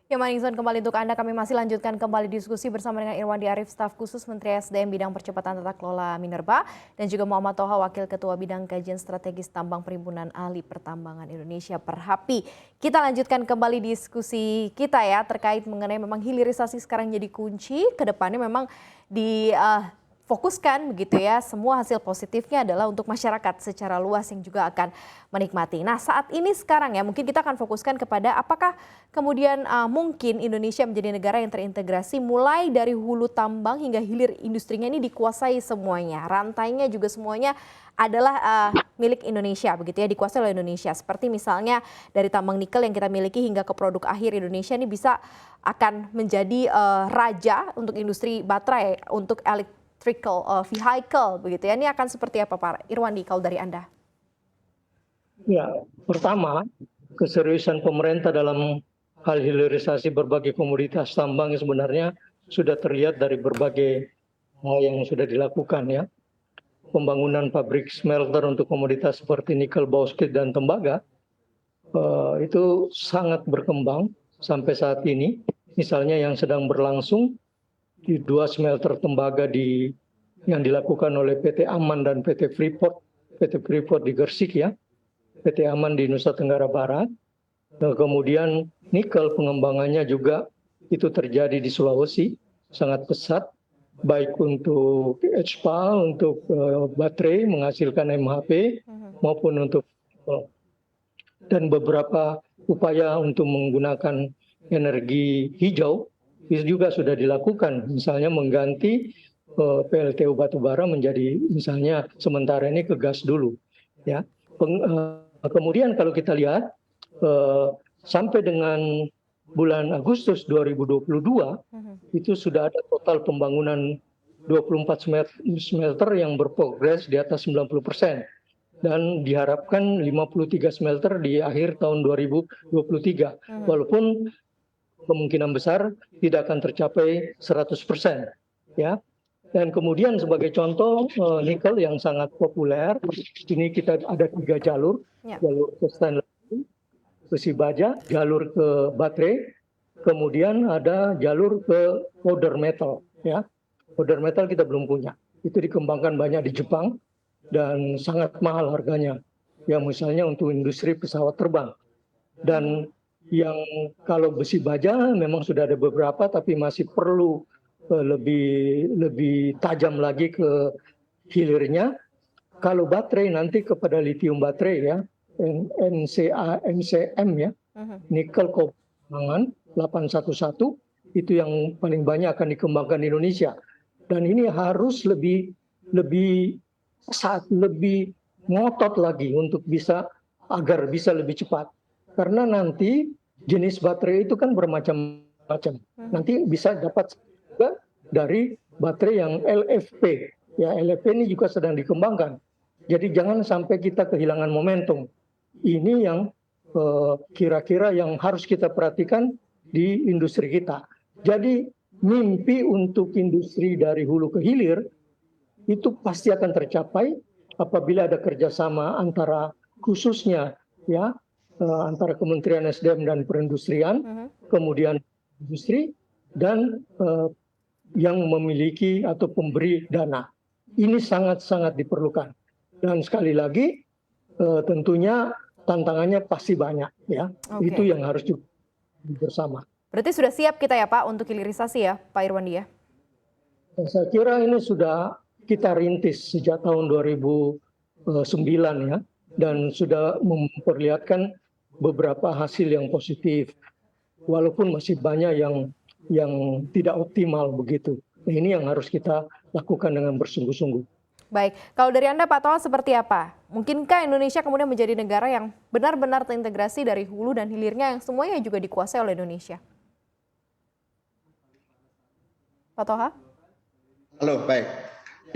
Ya, Maningson, kembali untuk Anda. Kami masih lanjutkan kembali diskusi bersama dengan Irwandi Arief, staf khusus Menteri SDM bidang percepatan tata kelola minerba, dan juga Muhammad Toha, Wakil Ketua Bidang Kajian Strategis Tambang Perhimpunan Ahli Pertambangan Indonesia Perhapi. Kita lanjutkan kembali diskusi kita ya, terkait mengenai memang hilirisasi sekarang jadi kunci. Kedepannya memang fokuskan begitu ya, semua hasil positifnya adalah untuk masyarakat secara luas yang juga akan menikmati. Nah, saat ini sekarang ya mungkin kita akan fokuskan kepada apakah kemudian mungkin Indonesia menjadi negara yang terintegrasi mulai dari hulu tambang hingga hilir industrinya ini dikuasai semuanya. Rantainya juga semuanya adalah milik Indonesia begitu ya, dikuasai oleh Indonesia. Seperti misalnya dari tambang nikel yang kita miliki hingga ke produk akhir, Indonesia ini bisa akan menjadi raja untuk industri baterai, untuk electrical vehicle begitu ya. Ini akan seperti apa Pak Irwandi kalau dari Anda? Ya, pertama, keseriusan pemerintah dalam hal hilirisasi berbagai komoditas tambang sebenarnya sudah terlihat dari berbagai hal yang sudah dilakukan ya. Pembangunan pabrik smelter untuk komoditas seperti nikel, bauxit, dan tembaga itu sangat berkembang sampai saat ini. Misalnya yang sedang berlangsung di 2 smelter tembaga yang dilakukan oleh PT Aman dan PT Freeport di Gersik ya, PT Aman di Nusa Tenggara Barat. Kemudian nikel pengembangannya juga itu terjadi di Sulawesi, sangat pesat, baik untuk HPAL, untuk baterai menghasilkan MHP, maupun untuk dan beberapa upaya untuk menggunakan energi hijau itu juga sudah dilakukan, misalnya mengganti PLTU batubara menjadi misalnya sementara ini ke gas dulu ya. Kemudian kalau kita lihat sampai dengan bulan Agustus 2022 itu sudah ada total pembangunan 24 smelter yang berprogres di atas 90%. Dan diharapkan 53 smelter di akhir tahun 2023. Walaupun kemungkinan besar tidak akan tercapai 100%. Ya. Dan kemudian sebagai contoh nikel yang sangat populer, ini kita ada 3 jalur, jalur ke stainless, besi baja, jalur ke baterai, kemudian ada jalur ke powder metal. Ya. Powder metal kita belum punya, itu dikembangkan banyak di Jepang dan sangat mahal harganya. Ya misalnya untuk industri pesawat terbang. Dan yang kalau besi baja memang sudah ada beberapa, tapi masih perlu lebih tajam lagi ke hilirnya. Kalau baterai nanti kepada lithium baterai ya, NCM ya, nikel cobalt 811 itu yang paling banyak akan dikembangkan di Indonesia. Dan ini harus lebih ngotot lagi untuk agar bisa lebih cepat. Karena nanti jenis baterai itu kan bermacam-macam. Nanti bisa dapat juga dari baterai yang LFP. Ya, LFP ini juga sedang dikembangkan. Jadi jangan sampai kita kehilangan momentum. Ini yang kira-kira yang harus kita perhatikan di industri kita. Jadi mimpi untuk industri dari hulu ke hilir itu pasti akan tercapai apabila ada kerjasama antara khususnya ya antara Kementerian SDM dan Perindustrian, kemudian industri dan yang memiliki atau pemberi dana. Ini sangat-sangat diperlukan. Dan sekali lagi tentunya tantangannya pasti banyak ya. Itu yang harus juga bersama. Berarti sudah siap kita ya Pak untuk hilirisasi ya Pak Irwandi ya? Saya kira ini sudah kita rintis sejak tahun 2009 ya, dan sudah memperlihatkan beberapa hasil yang positif, walaupun masih banyak yang tidak optimal begitu. Nah, ini yang harus kita lakukan dengan bersungguh-sungguh. Baik, kalau dari Anda Pak Toha seperti apa? Mungkinkah Indonesia kemudian menjadi negara yang benar-benar terintegrasi dari hulu dan hilirnya yang semuanya juga dikuasai oleh Indonesia? Pak Toha? Halo, baik.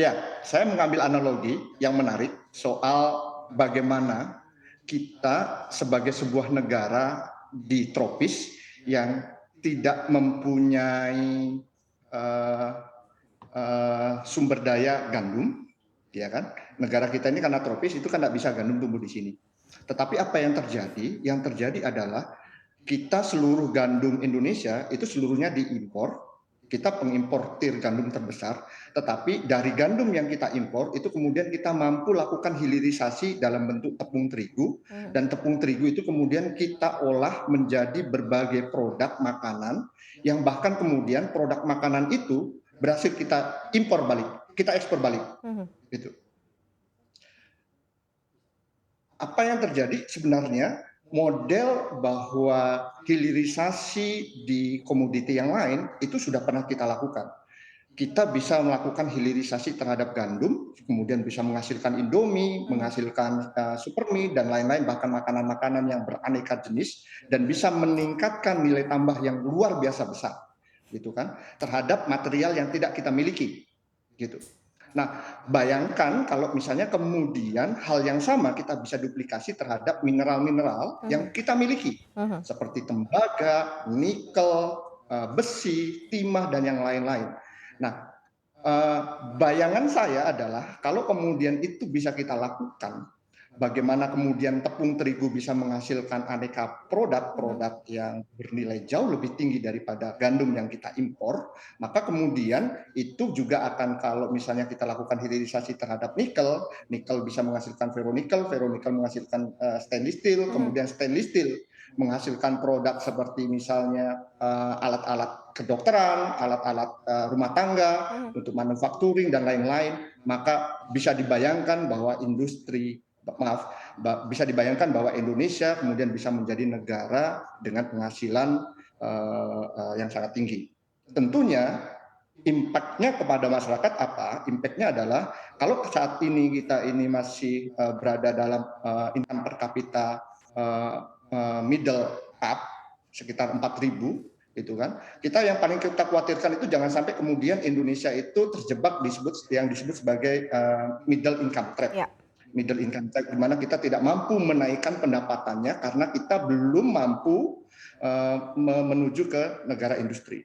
Ya, saya mengambil analogi yang menarik soal bagaimana kita sebagai sebuah negara di tropis yang tidak mempunyai sumber daya gandum, ya kan? Negara kita ini karena tropis itu kan tidak bisa gandum tumbuh di sini. Tetapi apa yang terjadi? Yang terjadi adalah kita seluruh gandum Indonesia itu seluruhnya diimpor. Kita pengimportir gandum terbesar, tetapi dari gandum yang kita impor itu kemudian kita mampu lakukan hilirisasi dalam bentuk tepung terigu, dan tepung terigu itu kemudian kita olah menjadi berbagai produk makanan yang bahkan kemudian produk makanan itu berhasil kita impor balik, kita ekspor balik. Gitu. Apa yang terjadi sebenarnya? Model bahwa hilirisasi di komoditi yang lain itu sudah pernah kita lakukan. Kita bisa melakukan hilirisasi terhadap gandum, kemudian bisa menghasilkan Indomie, menghasilkan Supermie dan lain-lain, bahkan makanan-makanan yang beraneka jenis, dan bisa meningkatkan nilai tambah yang luar biasa besar, gitu kan, terhadap material yang tidak kita miliki, gitu. Nah, bayangkan kalau misalnya kemudian hal yang sama kita bisa duplikasi terhadap mineral-mineral yang kita miliki, seperti tembaga, nikel, besi, timah, dan yang lain-lain. Nah, bayangan saya adalah kalau kemudian itu bisa kita lakukan, bagaimana kemudian tepung terigu bisa menghasilkan aneka produk-produk yang bernilai jauh lebih tinggi daripada gandum yang kita impor, maka kemudian itu juga akan, kalau misalnya kita lakukan hilirisasi terhadap nikel, nikel bisa menghasilkan ferronikel, ferronikel menghasilkan stainless steel, kemudian stainless steel menghasilkan produk seperti misalnya alat-alat kedokteran, alat-alat rumah tangga untuk manufacturing dan lain-lain, maka bisa dibayangkan bahwa bisa dibayangkan bahwa Indonesia kemudian bisa menjadi negara dengan penghasilan yang sangat tinggi. Tentunya impact-nya kepada masyarakat apa? Impact-nya adalah kalau saat ini kita ini masih berada dalam income per kapita middle up sekitar 4.000, itu kan. Kita yang paling kita khawatirkan itu jangan sampai kemudian Indonesia itu terjebak yang disebut sebagai middle income trap. Middle income trap, di mana kita tidak mampu menaikkan pendapatannya karena kita belum mampu menuju ke negara industri.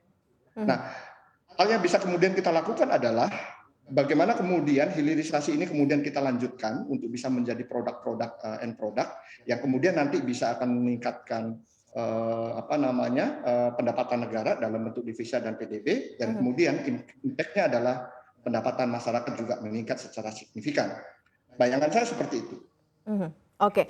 Nah, hal yang bisa kemudian kita lakukan adalah bagaimana kemudian hilirisasi ini kemudian kita lanjutkan untuk bisa menjadi produk-produk end product yang kemudian nanti bisa akan meningkatkan pendapatan negara dalam bentuk devisa dan PDB, dan kemudian impact-nya adalah pendapatan masyarakat juga meningkat secara signifikan. Bayangan saya seperti itu. Oke,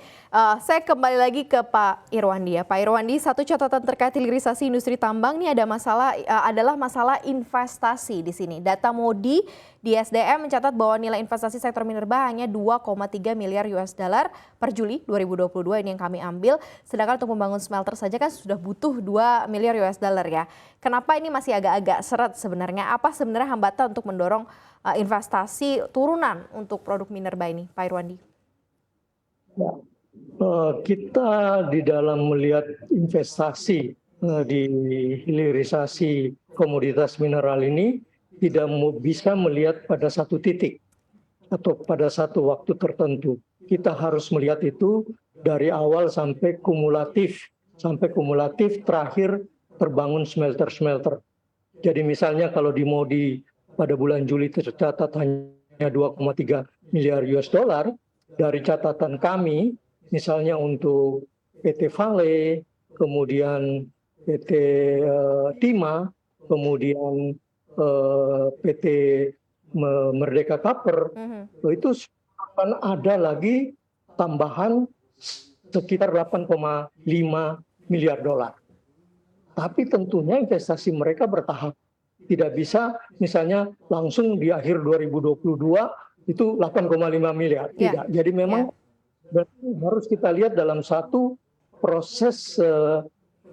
saya kembali lagi ke Pak Irwandi ya. Pak Irwandi, satu catatan terkait hilirisasi industri tambang ini adalah masalah investasi di sini. Data Modi di SDM mencatat bahwa nilai investasi sektor minerba hanya 2,3 miliar US dollar per Juli 2022, ini yang kami ambil. Sedangkan untuk membangun smelter saja kan sudah butuh 2 miliar US dollar ya. Kenapa ini masih agak-agak seret sebenarnya? Apa sebenarnya hambatan untuk mendorong investasi turunan untuk produk minerba ini, Pak Irwandi? Ya, kita di dalam melihat investasi di hilirisasi komoditas mineral ini tidak bisa melihat pada satu titik atau pada satu waktu tertentu. Kita harus melihat itu dari awal sampai kumulatif terakhir terbangun smelter-smelter. Jadi misalnya kalau di Modi pada bulan Juli tercatat hanya 2,3 miliar US dollar, dari catatan kami, misalnya untuk PT Vale, kemudian PT Timah, kemudian PT Merdeka Copper, itu akan ada lagi tambahan sekitar 8,5 miliar dolar. Tapi tentunya investasi mereka bertahap. Tidak bisa misalnya langsung di akhir 2022 itu 8,5 miliar. Tidak. Jadi memang harus kita lihat dalam satu proses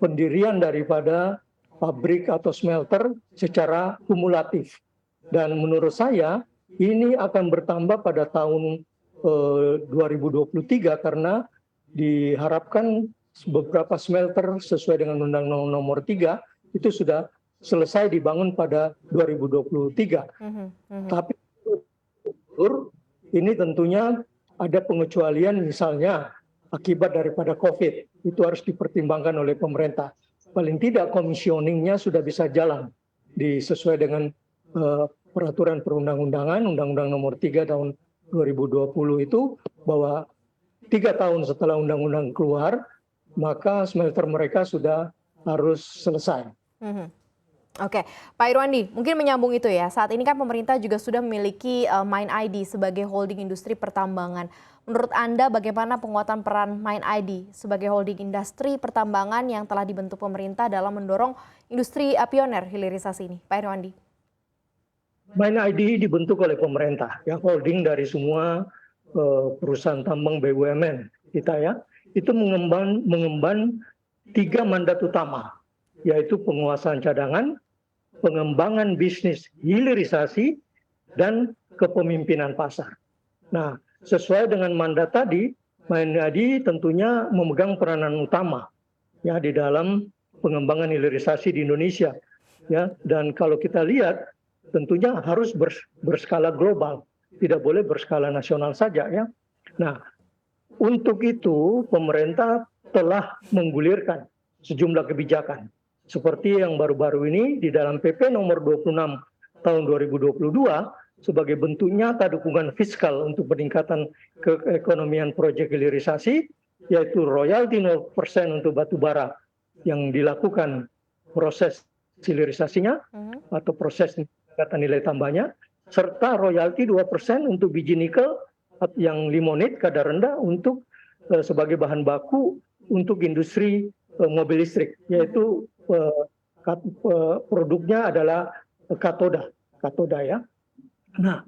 pendirian daripada pabrik atau smelter secara kumulatif. Dan menurut saya ini akan bertambah pada tahun 2023 karena diharapkan beberapa smelter sesuai dengan Undang-Undang Nomor 3 itu sudah selesai dibangun pada 2023. Tapi ini tentunya ada pengecualian, misalnya akibat daripada COVID, itu harus dipertimbangkan oleh pemerintah. Paling tidak komisioningnya sudah bisa jalan sesuai dengan peraturan perundang-undangan, Undang-Undang Nomor 3 tahun 2020 itu, bahwa 3 tahun setelah undang-undang keluar, maka smelter mereka sudah harus selesai. Oke, Pak Irwandi, mungkin menyambung itu ya. Saat ini kan pemerintah juga sudah memiliki Mind ID sebagai holding industri pertambangan. Menurut Anda bagaimana penguatan peran Mind ID sebagai holding industri pertambangan yang telah dibentuk pemerintah dalam mendorong industri pioner hilirisasi ini? Pak Irwandi. Mind ID dibentuk oleh pemerintah, ya, holding dari semua perusahaan tambang BUMN kita ya. Itu mengemban 3 mandat utama, yaitu penguasaan cadangan, pengembangan bisnis hilirisasi, dan kepemimpinan pasar. Nah, sesuai dengan mandat tadi, Mind ID tentunya memegang peranan utama ya di dalam pengembangan hilirisasi di Indonesia. Ya, dan kalau kita lihat tentunya harus berskala global, tidak boleh berskala nasional saja ya. Nah, untuk itu pemerintah telah menggulirkan sejumlah kebijakan seperti yang baru-baru ini di dalam PP nomor 26 tahun 2022 sebagai bentuk nyata dukungan fiskal untuk peningkatan keekonomian proyek hilirisasi, yaitu royalti 0% untuk batu bara yang dilakukan proses hilirisasinya atau proses peningkatan nilai tambahnya, serta royalti 2% untuk biji nikel yang limonit kadar rendah untuk sebagai bahan baku untuk industri mobil listrik, yaitu produknya adalah katoda ya. Nah,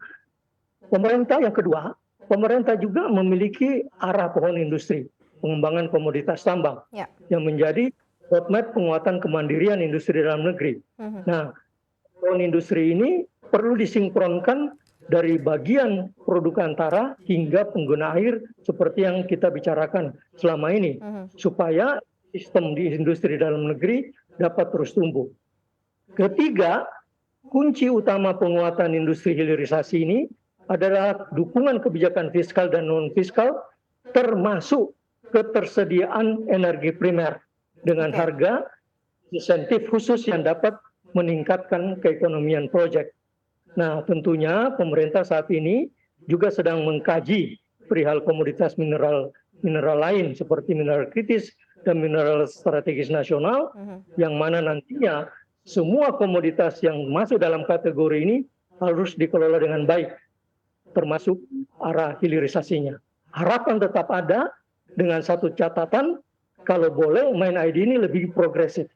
pemerintah yang kedua, pemerintah juga memiliki arah pohon industri, pengembangan komoditas tambang yang menjadi roadmap penguatan kemandirian industri dalam negeri. Nah, pohon industri ini perlu disinkronkan dari bagian produk antara hingga pengguna air seperti yang kita bicarakan selama ini, supaya sistem di industri dalam negeri dapat terus tumbuh. Ketiga, kunci utama penguatan industri hilirisasi ini adalah dukungan kebijakan fiskal dan non-fiskal, termasuk ketersediaan energi primer dengan harga insentif khusus yang dapat meningkatkan keekonomian proyek. Nah, tentunya pemerintah saat ini juga sedang mengkaji perihal komoditas mineral lain seperti mineral kritis dan mineral strategis nasional, yang mana nantinya semua komoditas yang masuk dalam kategori ini harus dikelola dengan baik, termasuk arah hilirisasinya. Harapan tetap ada dengan satu catatan, kalau boleh Mind ID ini lebih progresif.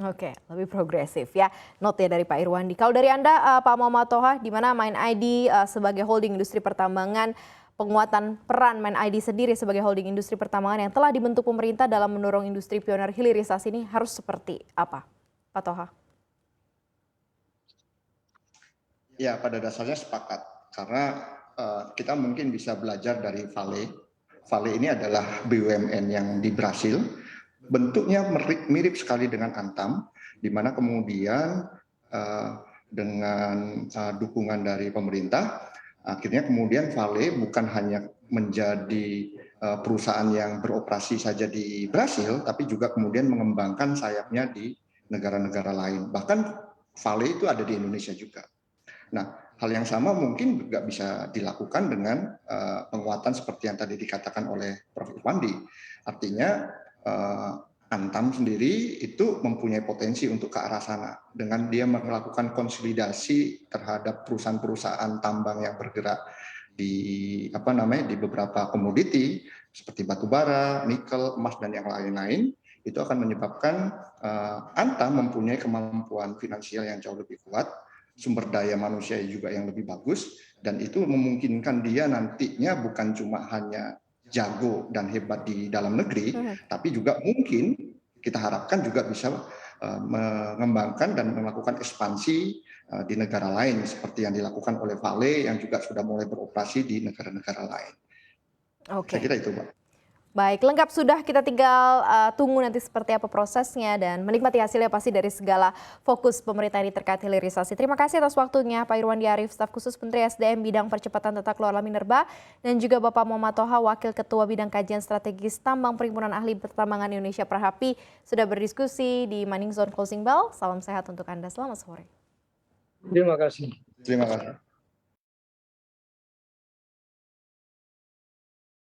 Oke, lebih progresif ya. Note ya dari Pak Irwandi. Kalau dari Anda, Pak Muhammad Toha, di mana Mind ID sebagai holding industri pertambangan, penguatan peran Mind ID sendiri sebagai holding industri pertambangan yang telah dibentuk pemerintah dalam mendorong industri pioner hilirisasi ini harus seperti apa, Pak Toha? Ya, pada dasarnya sepakat. Karena kita mungkin bisa belajar dari Vale. Vale ini adalah BUMN yang di Brasil. Bentuknya mirip sekali dengan Antam, di mana kemudian dengan dukungan dari pemerintah, akhirnya kemudian Vale bukan hanya menjadi perusahaan yang beroperasi saja di Brasil, tapi juga kemudian mengembangkan sayapnya di negara-negara lain. Bahkan Vale itu ada di Indonesia juga. Nah, hal yang sama mungkin juga bisa dilakukan dengan penguatan seperti yang tadi dikatakan oleh Prof. Irwandi. Artinya Antam sendiri itu mempunyai potensi untuk ke arah sana dengan dia melakukan konsolidasi terhadap perusahaan-perusahaan tambang yang bergerak di di beberapa komoditi seperti batu bara, nikel, emas dan yang lain-lain. Itu akan menyebabkan Antam mempunyai kemampuan finansial yang jauh lebih kuat, sumber daya manusia juga yang lebih bagus, dan itu memungkinkan dia nantinya bukan cuma hanya jago dan hebat di dalam negeri, tapi juga mungkin kita harapkan juga bisa mengembangkan dan melakukan ekspansi di negara lain seperti yang dilakukan oleh Vale yang juga sudah mulai beroperasi di negara-negara lain. Saya kira itu, Pak. Baik, lengkap sudah, kita tinggal tunggu nanti seperti apa prosesnya dan menikmati hasilnya pasti dari segala fokus pemerintah ini terkait hilirisasi. Terima kasih atas waktunya Pak Irwandi Arief, staf khusus Menteri SDM bidang percepatan tata kelola minerba, dan juga Bapak Muhammad Toha, Wakil Ketua Bidang Kajian Strategis Tambang Perhimpunan Ahli Pertambangan Indonesia Perhapi, sudah berdiskusi di Morning Zone Closing Bell. Salam sehat untuk Anda, selamat sore. Terima kasih. Terima kasih.